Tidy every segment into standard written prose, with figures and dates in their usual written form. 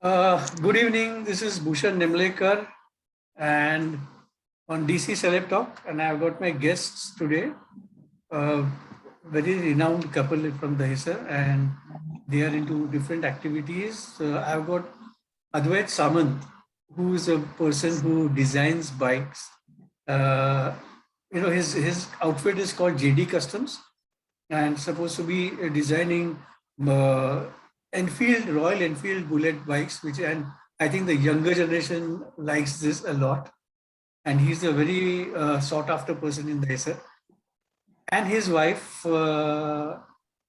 Good evening. This is Bhushan Nimlekar and on DC Celeb Talk, and I've got my guests today, a very renowned couple from Dahisar, and they are into different activities. I've got Advait Samant, who is a person who designs bikes. Uh, his outfit is called JD Customs, and supposed to be designing uh, Royal Enfield bullet bikes, which and I think the younger generation likes this a lot. And he's a very sought after person in Dahisar. And his wife,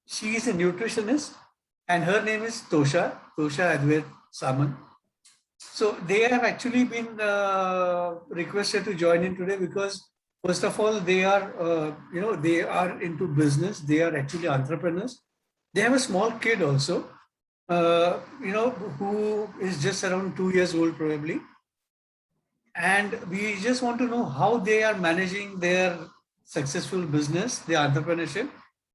she is a nutritionist, and her name is Tosha Advait Saman. So they have actually been requested to join in today because first of all, they are, they are into business. They are actually entrepreneurs. They have a small kid also, who is just around 2 years old probably. And we just want to know how they are managing their successful business, their entrepreneurship,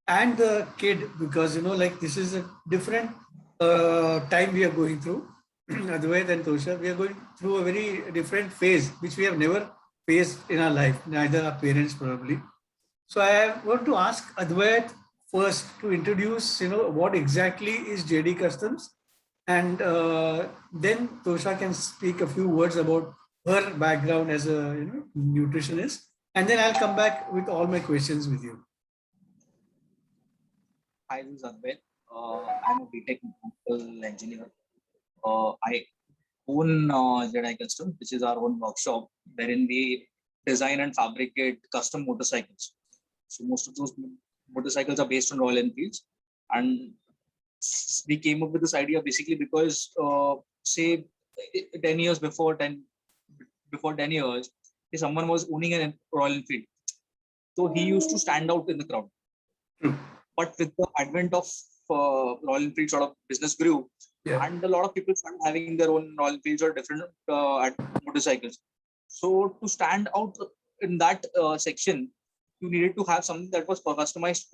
and the kid, because, this is a different time we are going through. Advait and Tosha, we are going through a very different phase, which we have never faced in our life, neither our parents probably. So I want to ask Advait first to introduce, what exactly is JD Customs, and then Tosha can speak a few words about her background as a nutritionist, and then I'll come back with all my questions with you. Hi, this is Advait. I'm a BTech mechanical engineer. I own JD Customs, which is our own workshop wherein we design and fabricate custom motorcycles. So most of those motorcycles are based on Royal Enfields, and we came up with this idea basically because say 10 years before 10 years, someone was owning a Royal Enfield, so he used to stand out in the crowd. But with the advent of Royal Enfield, sort of business grew, and a lot of people started having their own Royal Enfields or different motorcycles. So to stand out in that section, you needed to have something that was customized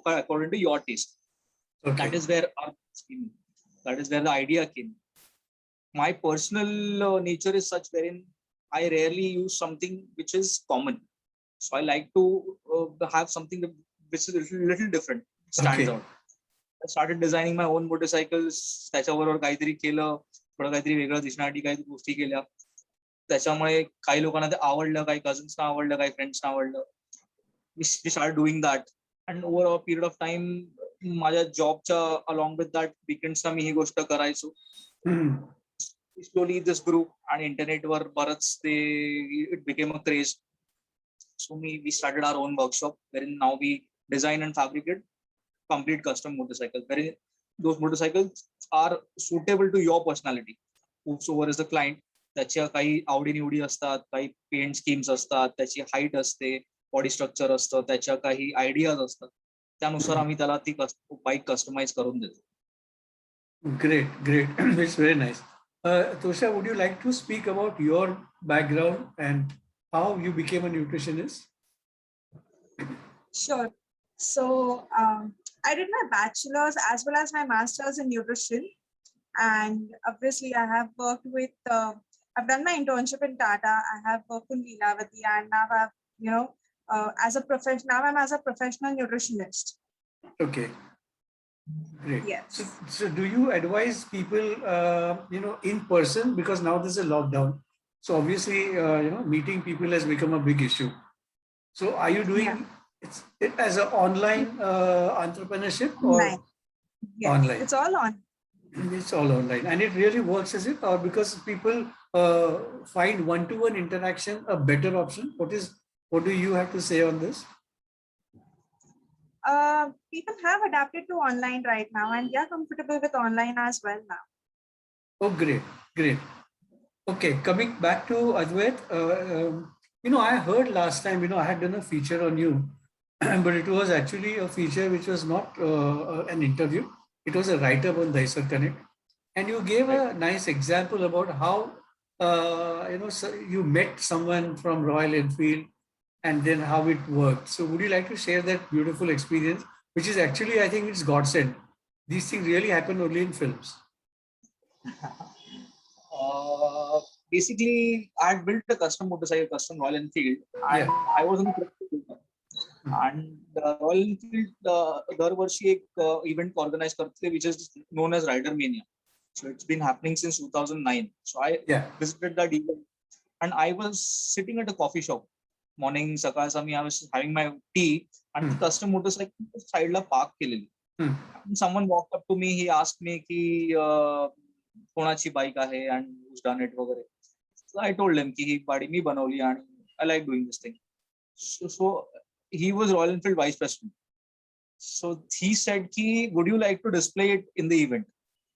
according to your taste. Okay. That is where the idea came. My personal nature is such wherein I rarely use something which is common. So I like to have something which is a little different, stands out. I started designing my own motorcycles. त्याच्याबरोबर काहीतरी केलं, थोडं काहीतरी वेगळं दिसण्यासाठी काही गोष्टी केल्या. त्याच्यामुळे काही लोकांना ते आवडलं, काही कझन्सना आवडलं, काही फ्रेंड्सना आवडलं. We started doing that, and over a period of time, माझ्या जॉबच्या along with that weekends मी ही गोष्ट करायचो. Slowly this grew, and internet वर बरंच it became a craze. So we started our own workshop wherein now we design and fabricate complete custom motorcycles, wherein those motorcycles are suitable to your personality. Whosoever is the client, त्याच्या काही आवडी-निवडी असतात, काही paint schemes असतात, त्याची height असते, body structure असतं, त्याच्या काही आयडियाज असतात, त्यानुसार आम्ही त्याला ती बाईक कस्टमाइज करून देतो. Great. It's very nice. Tosha, would you like to speak about your background and how you became a nutritionist? Sure. So I did my bachelor's as well as my master's in nutrition, and obviously I have worked with I've done my internship in Tata. I have worked in Leelavati, and now I'm as a professional nutritionist. Okay, great. Yes. So do you advise people in person, because now there's a lockdown, so obviously meeting people has become a big issue. So are you doing it as an online entrepreneurship or online? It's all on. It's all online, and it really works, is it? Or because people find one-to-one interaction a better option? What do you have to say on this? People have adapted to online right now, and they are comfortable with online as well now. Oh, great. Okay, coming back to Advait, I heard last time, I had done a feature on you, but it was actually a feature which was not an interview. It was a write-up on Dahisar Connect, and you gave a nice example about how you met someone from Royal Enfield, and then how it worked. So would you like to share that beautiful experience, which is actually, I think it's godsend. These things really happen only in films. Basically, I had built a custom motorcycle, custom Royal Enfield, and I was in the and Royal Enfield दरवर्षी एक event organize करते which is known as Rider Mania. So it's been happening since 2009. So I visited that event and I was sitting at a coffee shop. Morning सकाळी I was having my tea and the custom motorcycle side La park केलेली. And someone walked up to me, he asked me की कोणाची bike आहे and who's done it वगैरे. So I told him की ही गाडी मी बनवली आणि I like doing this thing. So he was Royal Enfield vice president. So he said ki, would you like to display it in the event?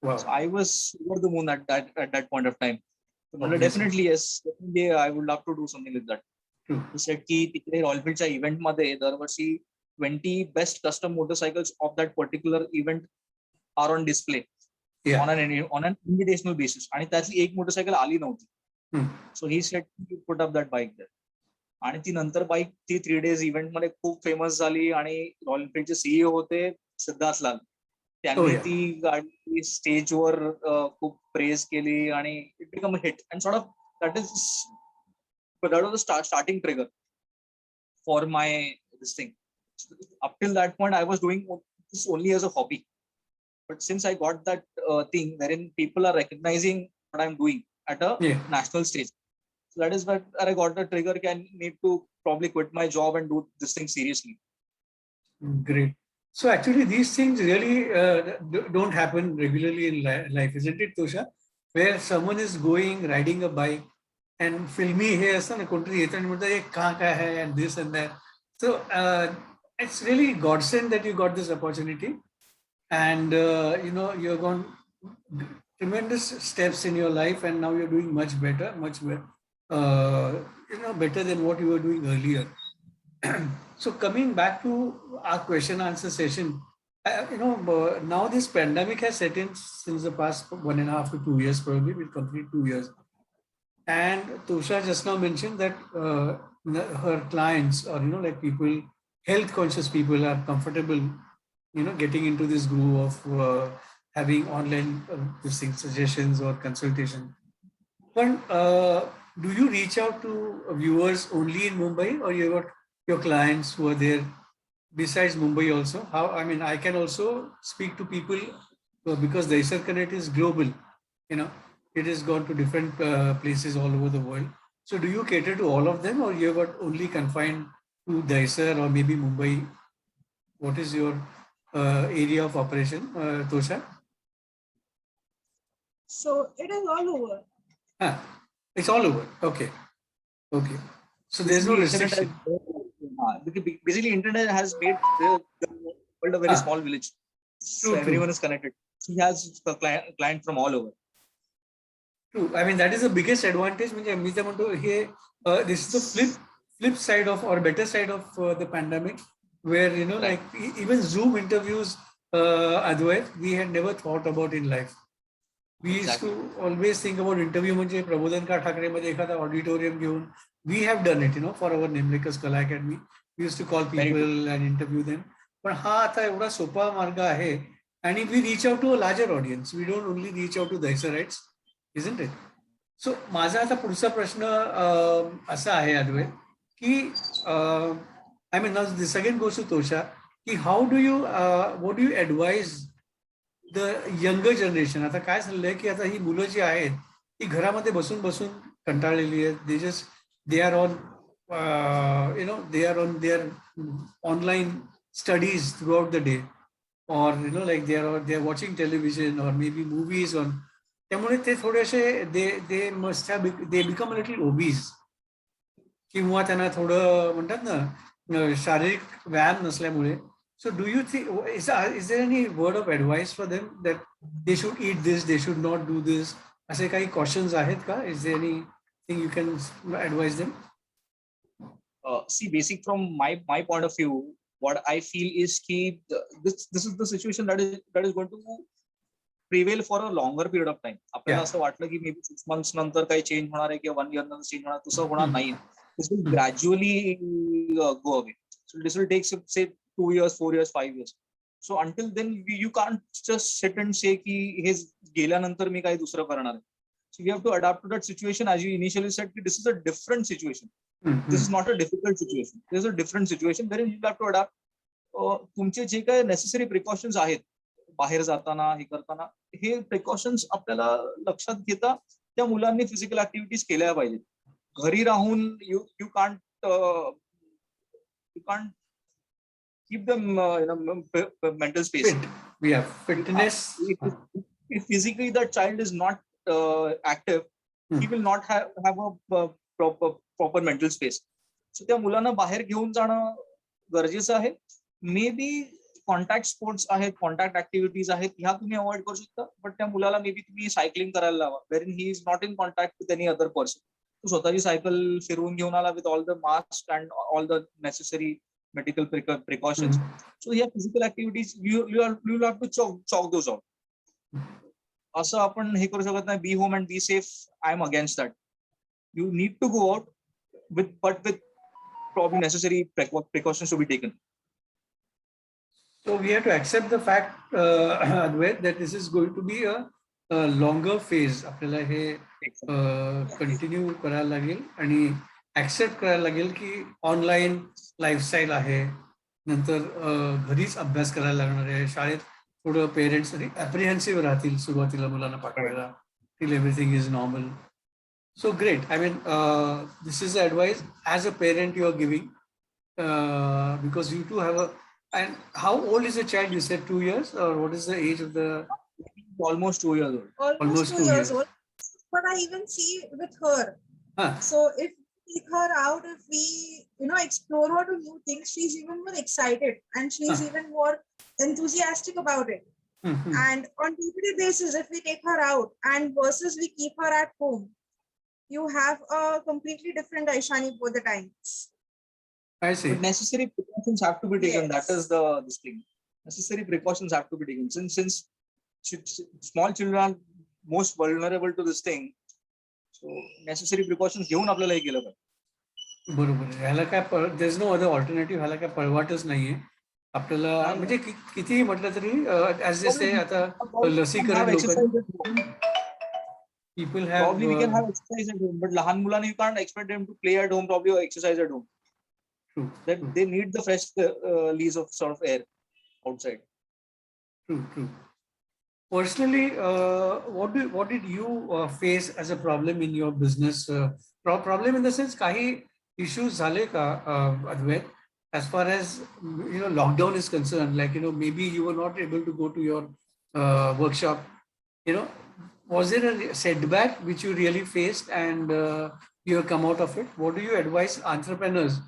Wow. So I was over the moon at that point of time. So definitely yes, definitely I would love to do something like that. He said ki तिकडे Royal Enfieldच्या event मध्ये दरवर्षी 20 best custom motorcycles of that particular event are on display on an invitational basis. आणि त्यातली एक motorcycle आली नव्हती. So he said he put up that bike there. आणि ती नंतर बाईक ती 3 days इव्हेंट मध्ये खूप फेमस झाली आणि रॉयल एनफिल्डचे सीईओ होते सिद्धार्थ लाल. त्यांनी ती गाडी स्टेजवर खूप प्रेज केली आणि it become a hit and sort of that was the starting trigger for my this thing. Up till that point I was doing this only as a hobby. But since I got that thing wherein people are recognizing what I'm doing at a national stage, so that is where I got the trigger. Can need to probably quit my job and do this thing seriously. Great. So actually, these things really don't happen regularly in life, isn't it, Tosha? Where someone is going riding a bike and filmy hai aisa na kontri yetan mudda ye kahan ka hai and this and that. So it's really godsend that you got this opportunity. And you've gone tremendous steps in your life, and now you're doing much better, better than what you were doing earlier. So coming back to our question answer session, now this pandemic has set in since the past 1.5 to 2 years, probably will complete 2 years. And Tosha just now mentioned that her clients, or like people, health conscious people, are comfortable getting into this groove of having online suggestions or consultation. But do you reach out to viewers only in Mumbai, or you got your clients who are there besides Mumbai also? I can also speak to people because the Dahisar Connect is global. It has gone to different places all over the world. So do you cater to all of them, or you got only confined to Dahisar or maybe Mumbai? What is your area of operation, Tosha? So it is all over. It's all over. Okay. So there's no restriction. Basically, internet has made the world a very small village. So everyone is connected. He has a client from all over. True. That is the biggest advantage. This is the flip side of, or better side of the pandemic, where like even Zoom interviews, Advait, we had never thought about in life. We used to always think about interview म्हणजे प्रबोधन का ठाकरे मध्ये एखादा auditorium घेऊन. We have done it, for our Namemakers Kala Academy. We used to call people and interview them. पण हा आता एवढा सोपा मार्ग आहे, and we reach out to a larger audience. We don't only reach out to Dahisarites, isn't it? So माझा आता पुढचा प्रश्न असा आहे अद्वैत की now this again goes to Tosha. What do you advise the younger generation? आता काय झालंय की आता ही मुलं जी आहेत ती घरामध्ये बसून कंटाळलेली आहेत. They are on their online studies throughout the day, or like they are watching television or maybe movies on. त्यामुळे ते थोडेसे they become a little obese, किंवा त्यांना थोडं म्हणतात ना शारीरिक व्यायाम नसल्यामुळे. So do you think, is there any word of advice for them that they should eat this, they should not do this? असे काही cautions आहेत का? Is there anything you can advise them? See, basic from my point of view, what I feel is this is the situation that is going to prevail for a longer period of time. आपल्याला असं वाटलं की maybe 6 months नंतर काही change होणार आहे किंवा 1 year नंतर चेंज होणार, तसं होणार नाही. This will gradually go away. So this will take, say, 2 years, 4 years, 5 years. So until then, you can't just sit and say की हे गेल्यानंतर मी काही दुसरं करणार आहे. So you have to adapt to that situation. As you initially said, this is a different situation. This is not a difficult situation. This is a different situation wherein you have to adapt. तुमचे जे काही necessary precautions आहेत बाहेर जाताना हे करताना, हे precautions आपल्याला लक्षात घेता त्या मुलांनी फिजिकल ऍक्टिव्हिटीज केल्या पाहिजेत. घरी राहून you can't keep them mental space. Fitness. If physically the child is not active, he will not have a proper mental space. So त्या मुलांना बाहेर घेऊन जाणं गरजेचं आहे. मे बी कॉन्टॅक्ट स्पोर्ट्स आहेत, कॉन्टॅक्ट ऍक्टिव्हिटीज आहेत, ह्या तुम्ही अवॉइड करू शकता. बट त्या मुलाला मे बी तुम्ही सायकलिंग करायला लावा, where he is not in contact with any other person. तो स्वतःची सायकल फिरवून घेऊन आला with all the mask and all the necessary medical precautions. So yeah, physical activities you have to chalk those out. असं आपण हे करू शकत नाही, be home and be safe. I am against that. You need to go out with probably necessary precautions to be taken. So we have to accept the fact Advait, that this is going to be a longer phase. आपल्याला हे continue करायला लागेल आणि accept करायला लागेल की online lifestyle आहे, नंतर घरीच अभ्यास करायला लागणार आहे. शाळेत थोडं पेरेंट्स ॲप्रिहेन्सिव्ह राहतील सुरुवातीला मुलांना पाठवायला, till everything is normal. So great. I mean this is advice as a parent you are giving, because you too have a. And how old is the child? You said 2 years, or what is the age of the? Almost 2 years old. Almost 2 years old. But I even see with her. So if we take her out, if we explore her to new things, she's even more excited and she's even more enthusiastic about it. And on day-to-day basis, if we take her out and versus we keep her at home, you have a completely different Aishani both the times. I see. But necessary precautions have to be taken. Yes. That is this thing. Necessary precautions have to be taken. Since small children are most vulnerable to this thing, so necessary precautions घेऊन आपल्याला हे केलं पाहिजे. बरोबर. ह्याला काय there is no other alternative. ह्याला काय पळवाटच नाहीये आपल्याला. म्हणजे कितीही म्हटलं तरी ॲज दे से आता लसीकरण people have probably we can have exercise at home, but लहान मुलांना you can't expect them to play at home, probably, or exercise at home. True. That they need the fresh lease of sort of air outside. True. Personally, what did you face as a problem in your business? Problem in the sense, kahi issues zale ka, Advait, as far as lockdown is concerned? Like maybe you were not able to go to your workshop. Was there a setback which you really faced and you have come out of it? What do you advise entrepreneurs?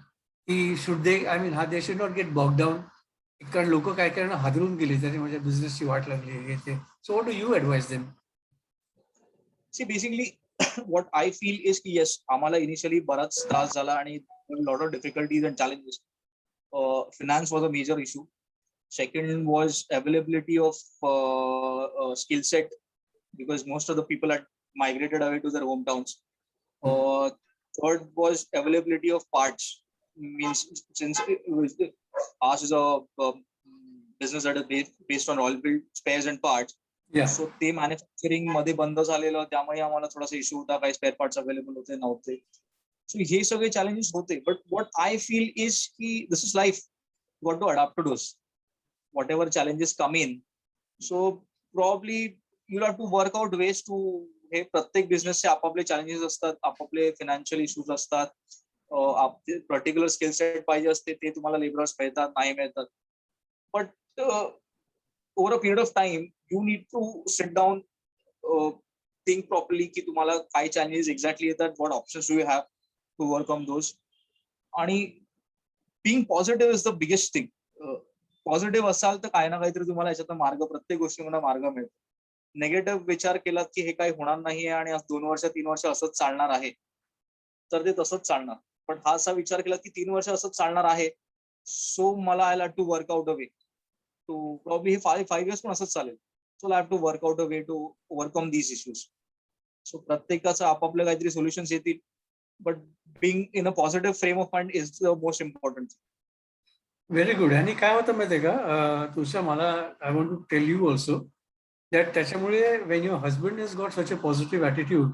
Should they? I mean, they should not get bogged down. कारण लोक काय करणं हादरून गेले तरी माझ्या बिझनेसची वाट लागली. So what do you advise them? See, basically, what I feel is ki yes, आम्हाला initially बराच त्रास झाला आणि lot of difficulties and challenges. Finance was a major issue. Second was availability of skill set, because most of the people had migrated away to their hometowns. Third was availability of parts. Means since ours is a business that is based on oil build spares and parts. Yeah. So ते manufacturing मध्ये बंद झालेलं, त्यामुळे आम्हाला थोडासा issue होता, काही spare parts available होते नव्हते. सो हे सगळे चॅलेंजेस होते. But what I feel is की this is life. You got to adapt to those whatever challenges come in. So probably you have to work out ways to. हे प्रत्येक बिझनेसचे आपापले challenges असतात, आपापले फायनान्शियल इश्यूज असतात, particular skill set पाहिजे असते, ते तुम्हाला लेबरर्स मिळतात नाही मिळतात. But over a period of time you need to sit down, think properly की तुम्हाला काय चॅलेंजेस एक्झॅक्टली येतात, what options do you have to work on those. आणि being positive is the biggest thing. Positive असाल तर काही ना काहीतरी तुम्हाला याच्यात मार्ग, प्रत्येक गोष्टीमध्ये मार्ग मिळतो. नेगेटिव्ह विचार केलात की हे काही होणार नाहीये आणि 2 वर्ष 3 वर्ष असंच चालणार आहे, तर ते तसंच चालणार. पण हा असा विचार केला की 3 वर्ष असंच चालणार आहे, सो मला I have to work out a way to, probably हे 5 years पण असंच चालेल. So I have to work out a way to overcome these issues. So प्रत्येकाचं आपापले काहीतरी सोल्युशन्स येतील, but being in a positive frame of mind is the most important. Very good. आणि काय होतं माहिती आहे का तुषा, मला I want to tell you also that त्याच्यामुळे when your husband has got such a positive attitude,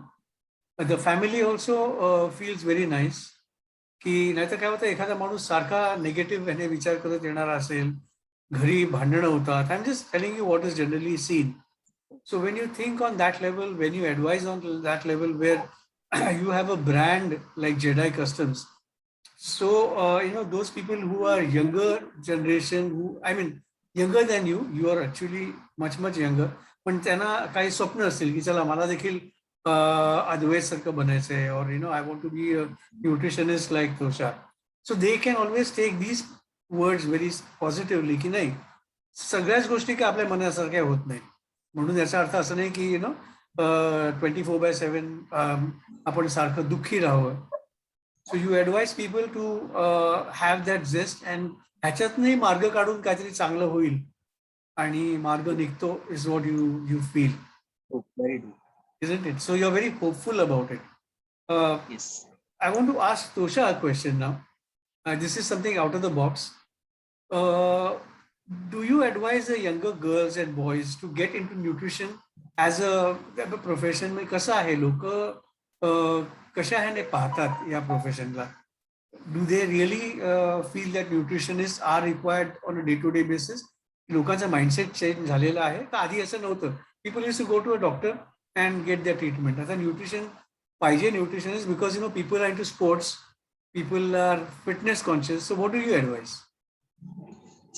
the family also feels very nice. की नाहीतर काय होतं एखादा माणूस सारखा निगेटिव्ह याने विचार करत येणारा असेल, घरी भांडणं होतात. I am just telling you what is generally seen. So when you think on that level, when you advise on that level where you have a brand like Jedi Customs, so those people who are younger generation, who I mean younger than you, you are actually much younger, पण त्यांना काही स्वप्न असतील की चला मला देखील अद्वैत सारखं बनायचंय, or I want to be a nutritionist like Tosha. So they can always take these words very positively की नाही सगळ्याच गोष्टी काय आपल्या मनासारख्या होत नाही. म्हणून याचा अर्थ असं नाही की 24/7 आपण सारखं दुःखी राहावं. So you advise people to have that zest and ह्याच्यातनंही मार्ग काढून काहीतरी चांगलं होईल आणि मार्ग निघतो is what you feel. Very true. Isn't it? So you're very hopeful about it. Yes. I want to ask Tosha a question now. This is something out of the box. Do you advise the younger girls and boys to get into nutrition as a profession? म्हणजे कसं आहे लोक कशा ह्याने पाहतात या प्रोफेशनला? Do they really feel that nutritionists are required on a day-to-day basis? लोकांचा mindset change झालेला आहे का आधी असं नव्हतं? People used to go to a doctor and get their treatment. आता न्यूट्रिशन पाहिजे nutritionist because people are into sports, people are fitness conscious. So what do you advise?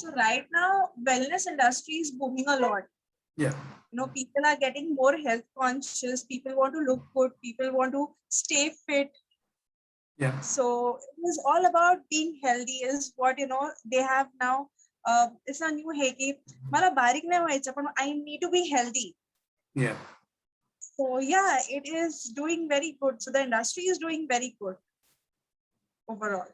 So right now, wellness industry is booming a lot. Yeah. People are getting more health conscious. People want to look good. People want to stay fit. Yeah. So it is all about being healthy is what, they have now. It's a new hey ki mala barik nahi hoycha पण I need to be healthy. Yeah. So yeah, it is doing very good. So the industry is doing very good overall.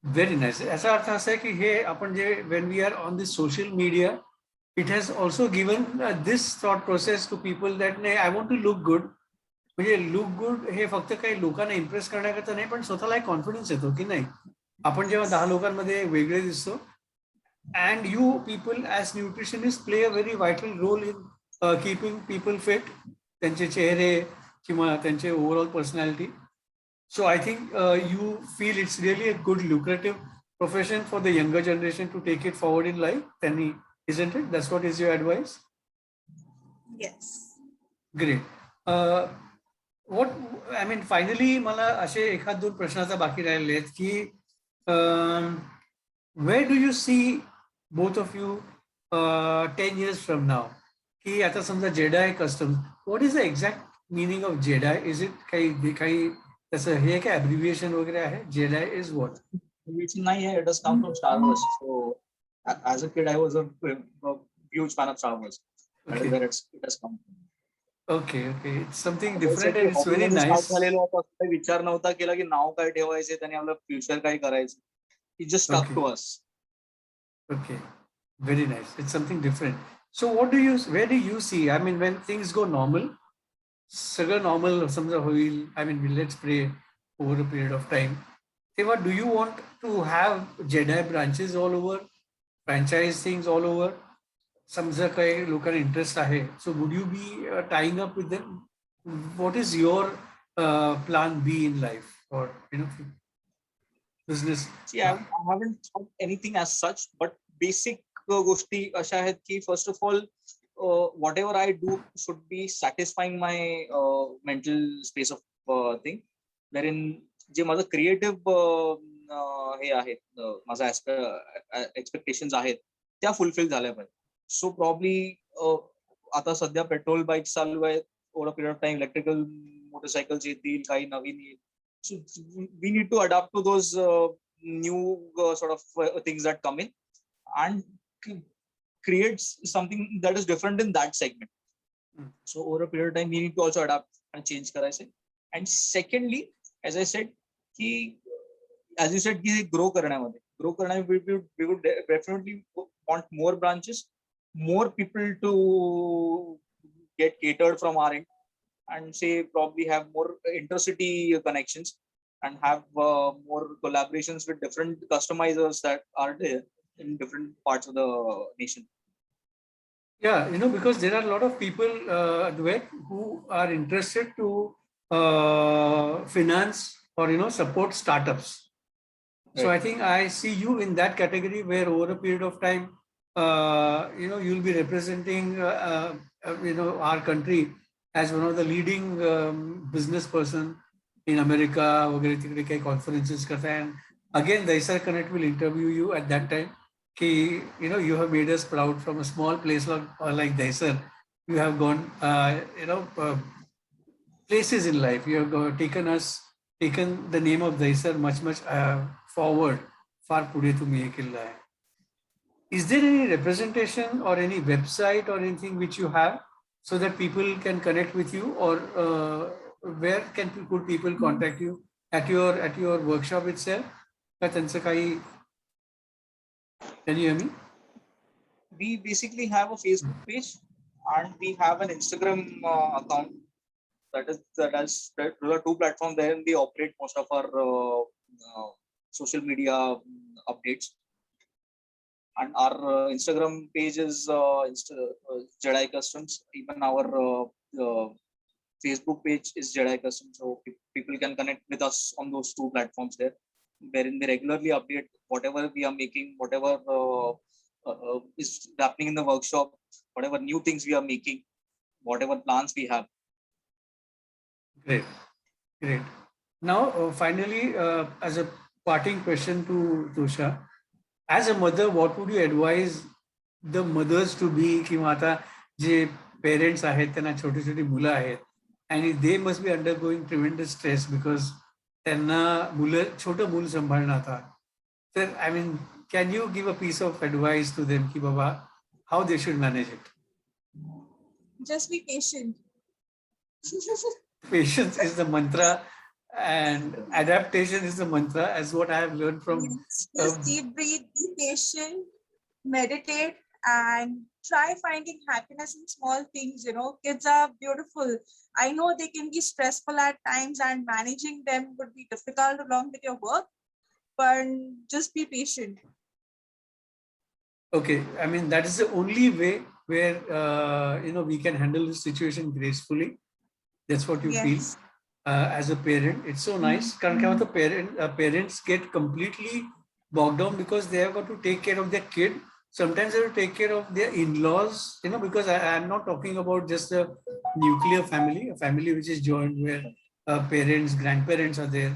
Very nice. याचा अर्थ असा आहे की हे आपण जे when we are on this social media, it has also given this thought process to people that नाही I want to look good. म्हणजे look good हे फक्त काही लोकांना इम्प्रेस करण्याकरता नाही पण स्वतःला एक कॉन्फिडन्स येतो की नाही आपण जेव्हा 10 लोकांमध्ये वेगळे दिसतो. And you people as nutritionists play a very vital role in keeping people fit, त्यांचे चेहरे किंवा त्यांचे overall personality. So I think you feel it's really a good lucrative profession for the younger generation to take it forward in life. Then isn't it? That's what is your advice? Yes. Great. What I mean finally मला असे एखाद दोन प्रश्नाचा बाकी राहिले आहेत की where do you see both of you 10 years from now? की आता समजा Jedi Customs, what is the exact meaning of Jedi? Is it काही तसं हे काय abbreviation वगैरे आहे? Jedi is what? नाही आहे. It has come from Star Wars. So as a kid, I was a huge fan of Star Wars. That is where it has come from. Okay. It's something different and it's very nice. विचार नव्हता केला की नाव काय ठेवायचे त्याने आपलं future काय करायचं. It just stuck to us. Okay, very nice. It's something different. So where do you see, I mean, when things go normal, सगळं normal समजा होईल, I mean, let's pray over a period of time. तेव्हा do you want to have Jedi branches all over, franchise things all over? समजा काही लोकांना interest आहे, so would you be tying up with them? What is your plan B in life or business? See, I haven't thought anything as such, but basic गोष्टी अशा आहेत की first of all, whatever I do should be satisfying my mental space of thing, wherein जे माझं creative हे आहेत माझा expectations आहेत त्या fulfill झाल्या पाहिजे. So probably आता सध्या पेट्रोल बाईक चालू आहेत, over a period of time electrical motorcycles येतील, काही नवीन येईल. So we need to adapt to those new sort of things that come in and create something that is different in that segment. So over a period of time, we need to also adapt and change करायचे. And secondly, as I said, as you said, grow करण्यामध्ये, we would definitely want more branches, more people to get catered from our end, and say probably have more intercity connections and have more collaborations with different customizers that are there in different parts of the nation. Yeah, because there are a lot of people, Advait, who are interested to finance or support startups. So I Right. think I see you in that category where over a period of time, you'll be representing, our country as one of the leading business person in America. वगैरह तिकडे काही conferences करता है. And again, the Dahisar Connect will interview you at that time. You have made us proud from a small place like Dahisar. You have gone, places in life. You have taken the name of Dahisar much forward, far pude तुम्ही हे केलेलं आहे. Is there any representation or any website or anything which you have so that people can connect with you, or where could people contact you at your workshop itself? का त्यांचं काही, can you hear me? We basically have a Facebook page and we have an Instagram account. Those are two platforms where we operate most of our social media updates. And our Instagram page is Jedi Customs. Even our Facebook page is Jedi Customs. So people can connect with us on those two platforms there, wherein we regularly update whatever we are making, whatever is happening in the workshop, whatever new things we are making, whatever plans we have. Great. Now, finally, as a parting question to Tosha, as a mother, what would you advise the mothers to be? किंवा आता जे parents आहेत त्यांना छोटी छोटी मुलं आहेत and they must be undergoing tremendous stress because त्यांना छोटं मूल सांभाळणं आता. तर I mean, can you give a piece of advice to them की बाबा how they should manage it? Just be patient. Patience is the mantra and adaptation is the mantra, as what I have learned from. Just deep breathe, be patient, meditate, and try finding happiness in small things. Kids are beautiful. I know they can be stressful at times and managing them would be difficult along with your work, but just be patient. Okay, I mean, that is the only way where we can handle the situation gracefully. That's what you feel as a parent. It's so nice. कारण क्या होता, parents get completely bogged down because they have got to take care of their kid. Sometimes they have to take care of their in-laws, because I am not talking about just a nuclear family, a family which is joined where parents, grandparents are there.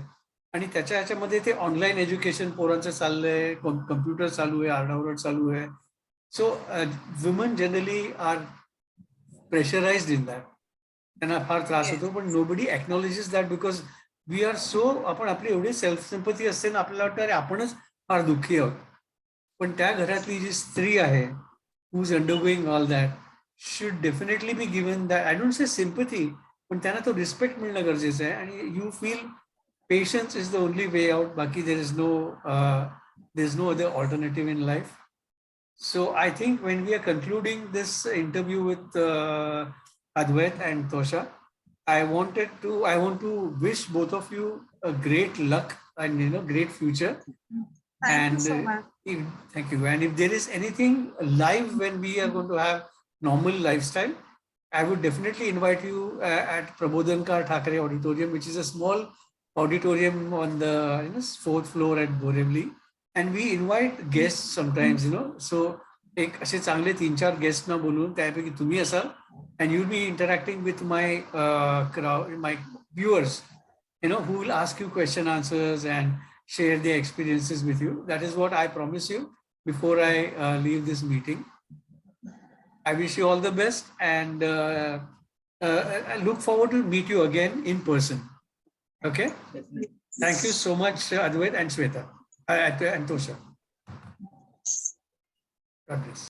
आणि त्याच्या ह्याच्यामध्ये ते online education पोरांचं चाललंय, computer चालू आहे, आरडाओरड चालू आहे. So women generally are pressurised in that. त्यांना फार त्रास होतो, पण nobody acknowledges that because we are so, आपण आपली एवढी सेल्फ सिम्पथी असते ना, आपल्याला वाटतं अरे आपणच फार दुःखी आहोत. पण त्या घरातली जी स्त्री आहे who is undergoing all that should definitely be given that, I don't say sympathy, पण त्यांना तो रिस्पेक्ट मिळणं गरजेचं आहे. आणि you feel patience is the only way out. Baki, there is no other alternative in life. So I think when we are concluding this interview with Advait and Tosha, I want to wish both of you a great luck and great future. Thank you so much. Thank you. And if there is anything live when we are going to have normal lifestyle, I would definitely invite you at Prabodhankar Thakare Auditorium, which is a small auditorium on the 4th floor at Borivali, and we invite guests sometimes, so एक असे चांगले 3-4 guests ना बोलून त्यापैकी तुम्ही असाल, and you'll be interacting with my crowd, my viewers, who will ask you question answers and share their experiences with you. That is what I promise you before I leave this meeting. I wish you all the best, and I look forward to meet you again in person. Okay. Thank you so much, Advait and Shweta and Tosha. God bless.